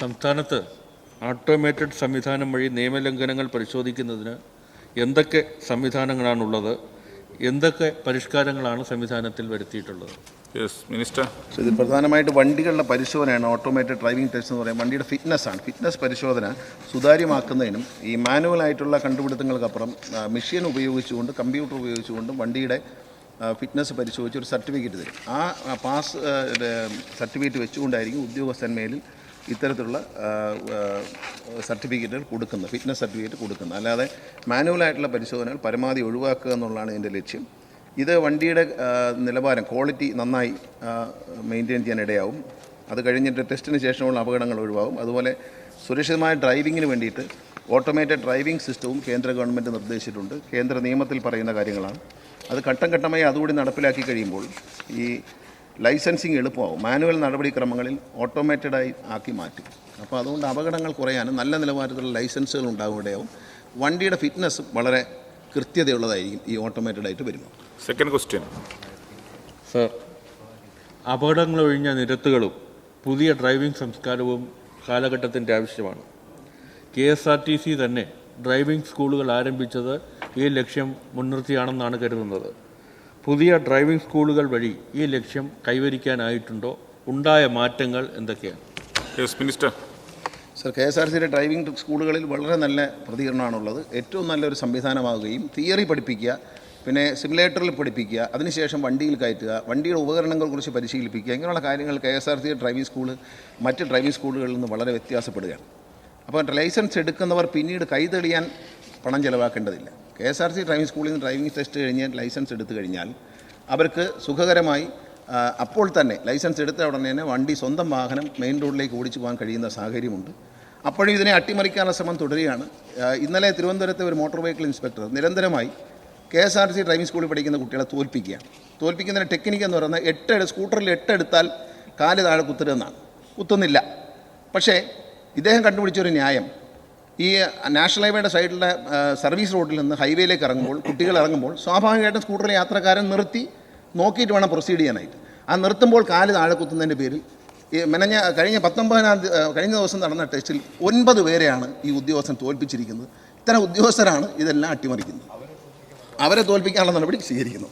സംസ്ഥാനത്ത് ഓട്ടോമേറ്റഡ് സംവിധാനം വഴി നിയമലംഘനങ്ങൾ പരിശോധിക്കുന്നതിന് എന്തൊക്കെ സംവിധാനങ്ങളാണുള്ളത്, എന്തൊക്കെ പരിഷ്കാരങ്ങളാണ് സംവിധാനത്തിൽ വരുത്തിയിട്ടുള്ളത്? മിനിസ്റ്റർ. ഇത് പ്രധാനമായിട്ട് വണ്ടികളുടെ പരിശോധനയാണ് ഓട്ടോമേറ്റഡ് ഡ്രൈവിംഗ് ടെസ്റ്റ് എന്ന് പറയുന്നത്. വണ്ടിയുടെ ഫിറ്റ്നസ്സാണ്. ഫിറ്റ്നസ് പരിശോധന സുതാര്യമാക്കുന്നതിനും ഈ മാനുവലായിട്ടുള്ള കണ്ടുപിടുത്തങ്ങൾക്കപ്പുറം മെഷീൻ ഉപയോഗിച്ചുകൊണ്ട്, കമ്പ്യൂട്ടർ ഉപയോഗിച്ചുകൊണ്ടും വണ്ടിയുടെ ഫിറ്റ്നസ് പരിശോധിച്ച് ഒരു സർട്ടിഫിക്കറ്റ് തരും. ആ പാസ് സർട്ടിഫിക്കറ്റ് വെച്ചുകൊണ്ടായിരിക്കും ഉദ്യോഗസ്ഥന്മേലിൽ ഇത്തരത്തിലുള്ള സർട്ടിഫിക്കറ്റുകൾ കൊടുക്കുന്നത്, ഫിറ്റ്നസ് സർട്ടിഫിക്കറ്റ് കൊടുക്കുന്നത്. അല്ലാതെ മാനുവലായിട്ടുള്ള പരിശോധനകൾ പരമാവധി ഒഴിവാക്കുക എന്നുള്ളതാണ് ഇതിൻ്റെ ലക്ഷ്യം. ഇത് വണ്ടിയുടെ നിലവാരം, ക്വാളിറ്റി നന്നായി മെയിൻറ്റെയിൻ ചെയ്യാൻ ഇടയാവും. അത് കഴിഞ്ഞിട്ട് ടെസ്റ്റിന് ശേഷമുള്ള അപകടങ്ങൾ ഒഴിവാകും. അതുപോലെ സുരക്ഷിതമായ ഡ്രൈവിങ്ങിന് വേണ്ടിയിട്ട് ഓട്ടോമേറ്റഡ് ഡ്രൈവിംഗ് സിസ്റ്റവും കേന്ദ്ര ഗവൺമെൻറ് നിർദ്ദേശിച്ചിട്ടുണ്ട്. കേന്ദ്ര നിയമത്തിൽ പറയുന്ന കാര്യങ്ങളാണ്. അത് ഘട്ടം ഘട്ടമായി അതുകൂടി നടപ്പിലാക്കി കഴിയുമ്പോൾ ഈ ലൈസൻസിങ് എളുപ്പമാവും. മാനുവൽ നടപടിക്രമങ്ങളിൽ ഓട്ടോമേറ്റഡായി ആക്കി മാറ്റും. അപ്പോൾ അതുകൊണ്ട് അപകടങ്ങൾ കുറയാനും നല്ല നിലവാരത്തിലുള്ള ലൈസൻസുകൾ ഉണ്ടാവുകയാവും. വണ്ടിയുടെ ഫിറ്റ്നസ് വളരെ കൃത്യതയുള്ളതായിരിക്കും ഈ ഓട്ടോമേറ്റഡായിട്ട് വരുമ്പോൾ. സെക്കൻഡ് ക്വസ്റ്റ്യൻ സർ, അപകടങ്ങൾ ഒഴിഞ്ഞ നിരത്തുകളും പുതിയ ഡ്രൈവിംഗ് സംസ്കാരവും കാലഘട്ടത്തിൻ്റെ ആവശ്യമാണ്. KSRTC തന്നെ ഡ്രൈവിംഗ് സ്കൂളുകൾ ആരംഭിച്ചത് ഈ ലക്ഷ്യം മുൻനിർത്തിയാണെന്നാണ് കരുതുന്നത്. പുതിയ ഡ്രൈവിംഗ് സ്കൂളുകൾ വഴി ഈ ലക്ഷ്യം കൈവരിക്കാനായിട്ടുണ്ടോ? ഉണ്ടായ മാറ്റങ്ങൾ എന്തൊക്കെയാണ്? മിനിസ്റ്റർ. സർ, KSRTCയുടെ ഡ്രൈവിംഗ് സ്കൂളുകളിൽ വളരെ നല്ല പ്രതികരണമാണുള്ളത്. ഏറ്റവും നല്ലൊരു സംവിധാനമാവുകയും തിയറി പഠിപ്പിക്കുക, പിന്നെ സിമുലേറ്ററിൽ പഠിപ്പിക്കുക, അതിനുശേഷം വണ്ടിയിൽ കയറ്റുക, വണ്ടിയുടെ ഉപകരണങ്ങളെക്കുറിച്ച് പരിശീലിപ്പിക്കുക, ഇങ്ങനെയുള്ള കാര്യങ്ങൾ KSRTC ഡ്രൈവിംഗ് സ്കൂൾ മറ്റ് ഡ്രൈവിംഗ് സ്കൂളുകളിൽ നിന്ന് വളരെ വ്യത്യാസപ്പെടുകയാണ്. അപ്പോൾ ലൈസൻസ് എടുക്കുന്നവർ പിന്നീട് കൈതെളിയാൻ പണം ചിലവാക്കേണ്ടതില്ല. KSRTC ഡ്രൈവിംഗ് സ്കൂളിൽ നിന്ന് ഡ്രൈവിംഗ് ടെസ്റ്റ് കഴിഞ്ഞ് ലൈസൻസ് എടുത്തു കഴിഞ്ഞാൽ അവർക്ക് സുഖകരമായി അപ്പോൾ തന്നെ ലൈസൻസ് എടുത്ത ഉടനെ തന്നെ വണ്ടി, സ്വന്തം വാഹനം മെയിൻ റോഡിലേക്ക് ഓടിച്ചു പോകാൻ കഴിയുന്ന സാഹചര്യമുണ്ട്. അപ്പോഴും ഇതിനെ അട്ടിമറിക്കാനുള്ള ശ്രമം തുടരുകയാണ്. ഇന്നലെ തിരുവനന്തപുരത്തെ ഒരു മോട്ടോർ വെഹിക്കിൾ ഇൻസ്പെക്ടർ നിരന്തരമായി KSRTC ഡ്രൈവിംഗ് സ്കൂളിൽ പഠിക്കുന്ന കുട്ടികളെ തോൽപ്പിക്കുന്നതിന് ടെക്നിക്ക് എന്ന് പറയുന്നത് സ്കൂട്ടറിൽ 8 എടുത്താൽ കാല് താഴെ കുത്തരുതെന്നാണ്. കുത്തുന്നില്ല. പക്ഷേ ഇദ്ദേഹം കണ്ടുപിടിച്ചൊരു ന്യായം, ഈ നാഷണൽ ഹൈവേയുടെ സൈഡിലെ സർവീസ് റോഡിൽ നിന്ന് ഹൈവേയിലേക്ക് കുട്ടികൾ ഇറങ്ങുമ്പോൾ സ്വാഭാവികമായിട്ടും സ്കൂട്ടറിലെ യാത്രക്കാരൻ നിർത്തി നോക്കിയിട്ട് വേണം പ്രൊസീഡ് ചെയ്യാനായിട്ട്. ആ നിർത്തുമ്പോൾ കാല് താഴെ കുത്തുന്നതിൻ്റെ പേരിൽ കഴിഞ്ഞ ദിവസം നടന്ന ടെസ്റ്റിൽ 9 പേരെയാണ് ഈ ഉദ്യോഗസ്ഥൻ തോൽപ്പിച്ചിരിക്കുന്നത്. ഇത്തരം ഉദ്യോഗസ്ഥരാണ് ഇതെല്ലാം അട്ടിമറിക്കുന്നത്. അവരെ തോൽപ്പിക്കാനുള്ള നടപടി സ്വീകരിക്കുന്നു.